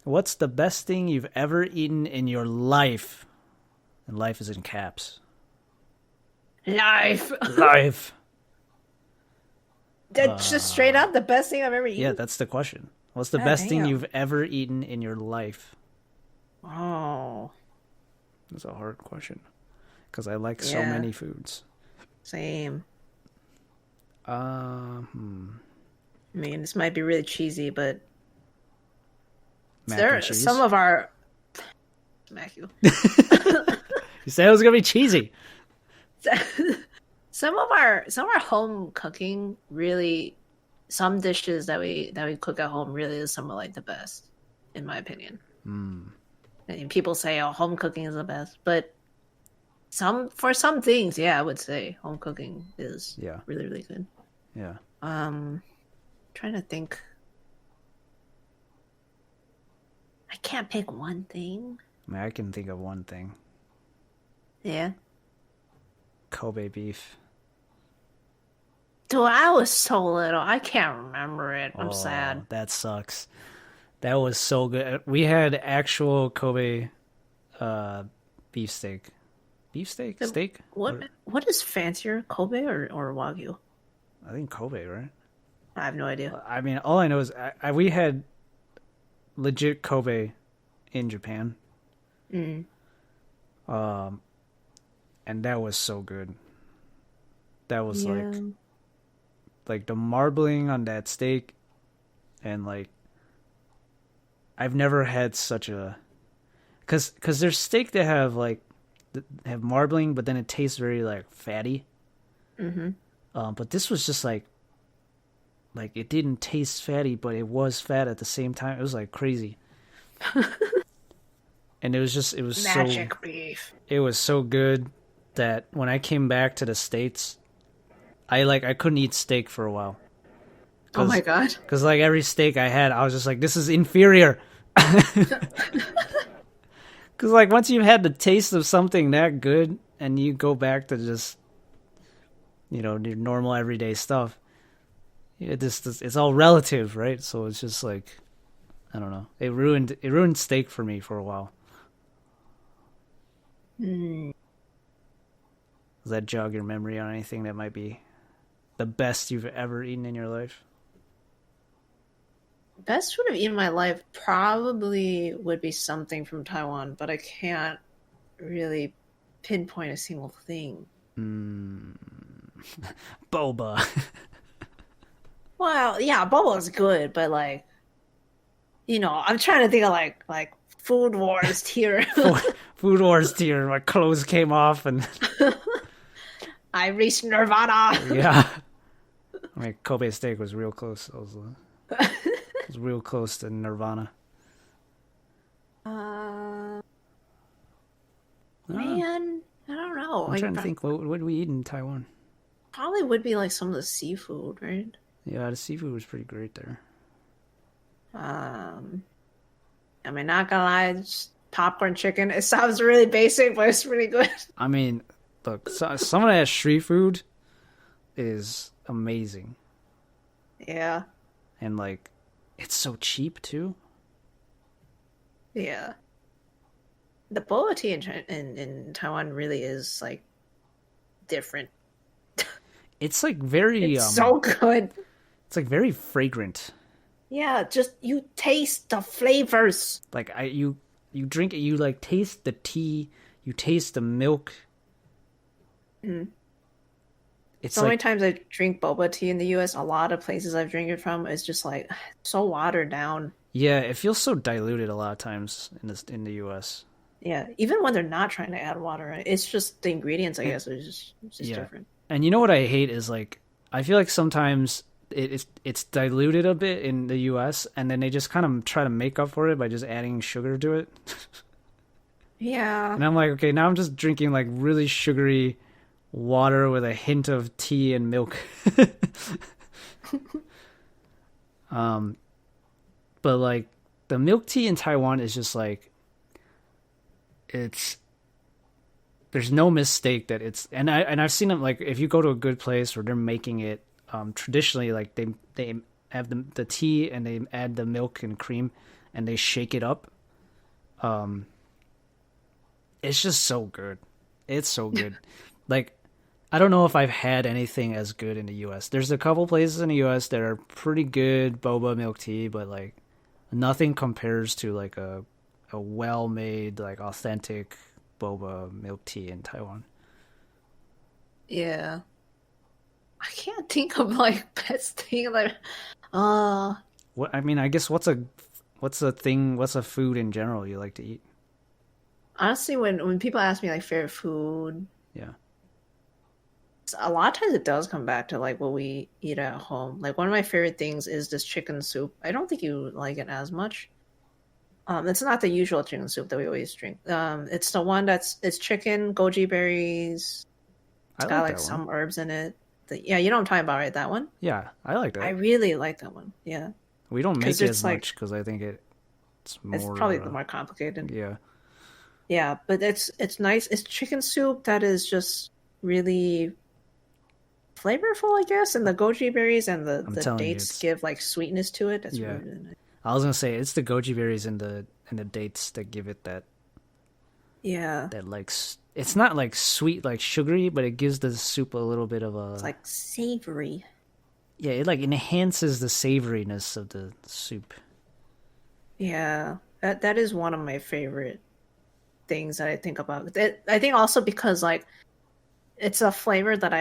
"What's the best thing you've ever eaten in your life?" And life is in caps. Life. Life. That's just straight up the best thing I've ever eaten. Yeah, that's the question. What's the God best thing damn. you've ever eaten in your life? Oh, That's a hard question because I like so yeah. many foods. Same. Uh, hmm. I mean, this might be really cheesy, but Mac there and are cheese. some of our smack you. You said it was gonna be cheesy. some of our home cooking really, some dishes that we cook at home really is some of like the best, in my opinion. I mean, people say, "Oh, home cooking is the best," but for some things, yeah, I would say home cooking is Yeah, really really good. yeah. Trying to think. I can't pick one thing. I mean, I can think of one thing: Yeah. Kobe beef. Dude, I was so little. I can't remember it. I'm Oh, sad. that sucks. That was so good. We had actual Kobe beefsteak. Beefsteak? So Steak? what is fancier, Kobe or Wagyu? I think Kobe, right? I have no idea. I mean, all I know is we had legit Kobe in Japan. Mm. And that was so good. That was Yeah. like the marbling on that steak, and like I've never had such a because there's steak that have have marbling, but then it tastes very like fatty. Mm-hmm. But this was just like it didn't taste fatty, but it was fat at the same time. It was like crazy, and Magic beef. it was so good that when I came back to the States, I couldn't eat steak for a while. Oh my god. Because like every steak I had, I was just like, this is inferior. Because like once you've had the taste of something that good, and you go back to just your normal everyday stuff, it's all relative, right? So it's just like I don't know. It ruined steak for me for a while. Mm. Does that jog your memory on anything that might be the best you've ever eaten in your life? Best food I've eaten in my life probably would be something from Taiwan, but I can't really pinpoint a single thing. Boba. Well, yeah, boba is good, but like, I'm trying to think of like Food Wars tier. Food Wars tier. My clothes came off, and I reached Nirvana. yeah. I mean, Kobe steak was real close. I was It's real close to Nirvana. Uh, Ah, man, I don't know. I'm trying to think. What do we eat in Taiwan? Probably would be like some of the seafood, right? Yeah, the seafood was pretty great there. Um, I mean, not gonna lie, just popcorn chicken. It sounds really basic, but it's pretty good. I mean, look, some of that street food is amazing, Yeah, and like, it's so cheap too. yeah. The boba tea in Taiwan really is like different. It's like very It's so good. it's like very fragrant. Yeah, just you taste the flavors. Like you drink it, you like taste the tea, you taste the milk. Mm. It's So many like times I drink boba tea in the US, a lot of places I've drank it from is just like so watered down. yeah, it feels so diluted a lot of times in the US. Yeah, even when they're not trying to add water, right? It's just the ingredients, I guess, it's just Yeah. different. And you know what I hate is like I feel like sometimes it's diluted a bit in the US and then they just kind of try to make up for it by just adding sugar to it. Yeah. And I'm like, okay, now I'm just drinking like really sugary water with a hint of tea and milk. um but like the milk tea in Taiwan is just like it's there's no mistake that it's and I've seen them like if you go to a good place where they're making it traditionally like they have the tea and they add the milk and cream and they shake it up. It's just so good. It's so good. Like I don't know if I've had anything as good in the US. There's a couple places in the US that are pretty good boba milk tea, but like nothing compares to like a well-made like authentic boba milk tea in Taiwan. Yeah. I can't think of like best thing like uh What I mean, I guess what's a food in general you like to eat? honestly when people ask me like favorite food, Yeah. a lot of times it does come back to like what we eat at home. Like one of my favorite things is this chicken soup. I don't think you like it as much. It's not the usual chicken soup that we always drink. It's the one it's chicken, goji berries. I It's got like like that one. some herbs in it. Yeah, you know what I'm talking about, right? That one. Yeah, I like I that. really like that one. Yeah, We don't make because it it's as like much because I think it's it's more probably the more complicated. yeah. Yeah, but it's nice. It's chicken soup that is just really flavorful, I guess, and the goji berries and I'm the telling you dates it's give like sweetness to it. That's yeah. really, really nice. I was gonna say it's the goji berries and the dates that give it Yeah, that like it's not like sweet like sugary, but it gives the soup a little bit of it's a like savory. yeah. It like enhances the savoriness of the soup. Yeah, that is one of my favorite things that I think about. I think also because like it's a flavor that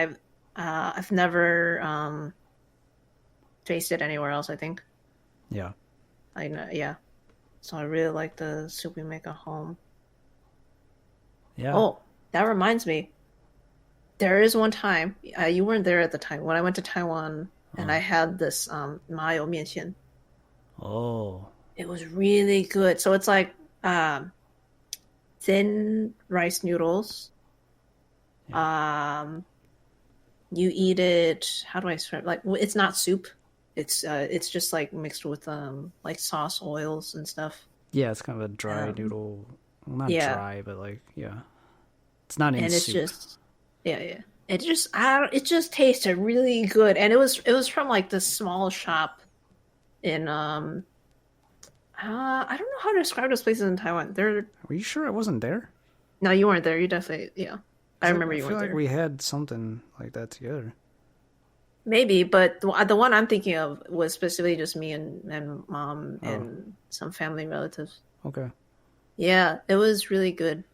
I've never tasted anywhere else. I think Yeah, I know, yeah. So I really like the soup we make at home. yeah. Oh, that reminds me. There is one time you weren't there at the time when I went to Taiwan and I had this mayo mianxian. Oh, It was really good. So it's like thin rice noodles. You eat it. How do I describe? Like it's not soup. It's just like mixed with like sauce oils and stuff. yeah. It's kind of a dry Um, noodle. Well, not yeah, dry, but like yeah. It's not in and it's soup. just yeah. It just it just tasted really good, and it was from like this small shop in I don't know how to describe those places in Taiwan. They're Were you sure I wasn't there? no, you weren't there. You definitely yeah. I 'Cause remember I you feel weren't like there. we had something like that together. Maybe, but the one I'm thinking of was specifically just me and mom Oh, and some family relatives. okay. Yeah, it was really good.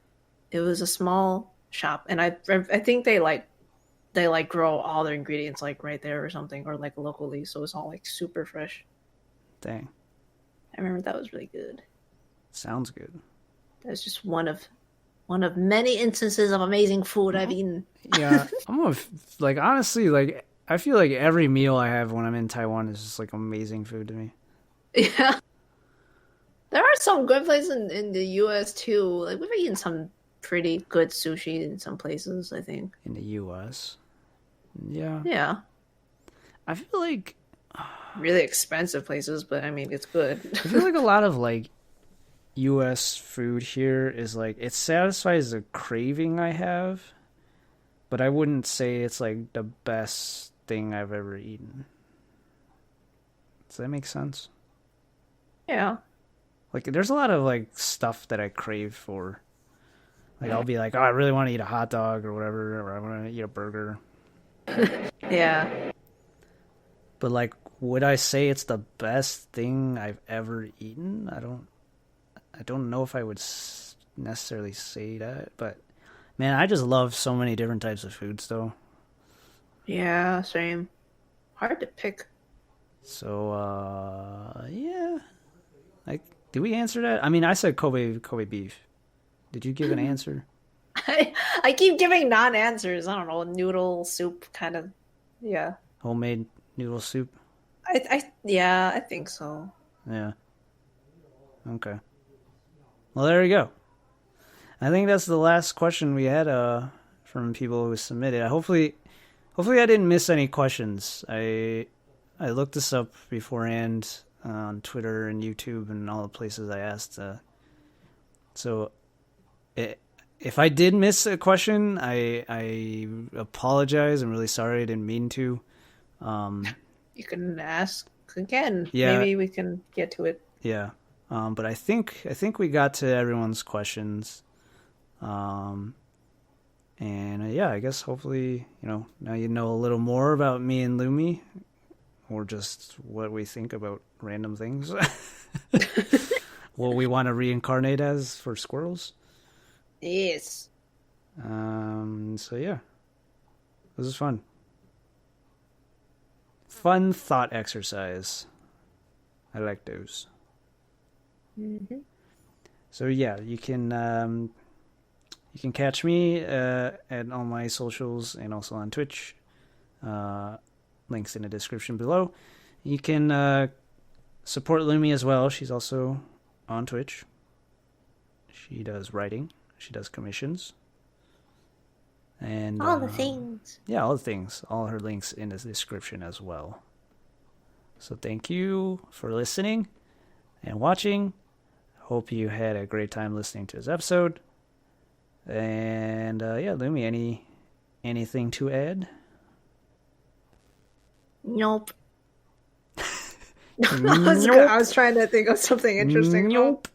It was a small shop, and I think they grow all their ingredients like right there or something, or like locally, so it's all like super fresh. Dang. I remember that was really good. Sounds good. That was just one of many instances of amazing food I've eaten. Yeah, like honestly like I feel like every meal I have when I'm in Taiwan is just like amazing food to me. Yeah. There are some good places in the US too. Like we've eaten some pretty good sushi in some places, I think. In the U.S., yeah, Yeah. I feel like Really expensive places, but I mean it's good. I feel like a lot of like U.S. food here is like it satisfies a craving I have, but I wouldn't say it's like the best thing I've ever eaten. Does that make sense? Yeah. Like, there's a lot of like stuff that I crave for. Like, I'll be like, oh, I really want to eat a hot dog or whatever, or I want to eat a burger. Yeah. But like, would I say it's the best thing I've ever eaten? I don't know if I would necessarily say that, but man, I just love so many different types of foods, though. Yeah, same. Hard to pick. So, yeah. Like, did we answer that? I mean, I said Kobe beef. Did you give an answer? I keep giving non-answers. I don't know, noodle soup kind of. Yeah. Homemade noodle soup. Yeah, I think so. Yeah. Okay. Well, there you go. I think that's the last question we had from people who submitted. Hopefully I didn't miss any questions. I looked this up beforehand on Twitter and YouTube and all the places I asked. So if I did miss a question, I apologize. I'm really sorry. I didn't mean to. You can ask again. Yeah. Maybe we can get to it. Yeah. But I think we got to everyone's questions. And yeah, I guess hopefully, now you know a little more about me and Lunmie, or just what we think about random things. What we want to reincarnate as for squirrels. Yes. So yeah, this is fun. Fun thought exercise. I like those. Mm-hmm. So yeah, you can catch me at all my socials and also on Twitch. Links in the description below. You can support Lunmie as well. She's also on Twitch. She does writing. She does commissions. And All the things. Yeah, all the things. All her links in the description as well. So thank you for listening and watching. Hope you had a great time listening to this episode. And yeah, Lunmie, anything to add? Nope. Nope. I was trying to think of something interesting. Nope.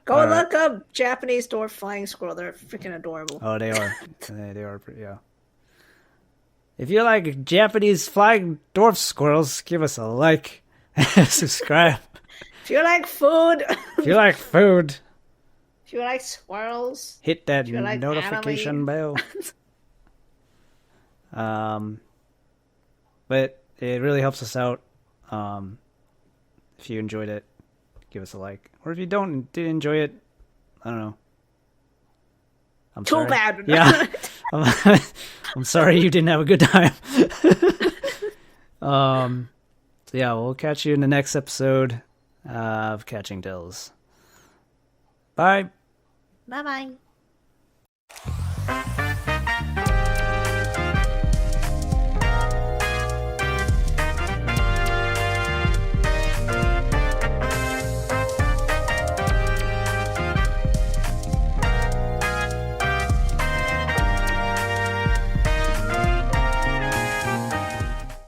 Go look up Japanese dwarf flying squirrel. They're freaking adorable. Oh, they are. They are pretty, yeah. If you like Japanese flying dwarf squirrels, give us a like and subscribe. If you like food. If you like food. If you like squirrels. Hit that like notification bell. But it really helps us out. If you enjoyed it, give us a like. Or if you didn't enjoy it, I don't know. I'm Too sorry. bad. Yeah. I'm sorry you didn't have a good time. So yeah, we'll catch you in the next episode of Catching Dills. Bye. Bye-bye.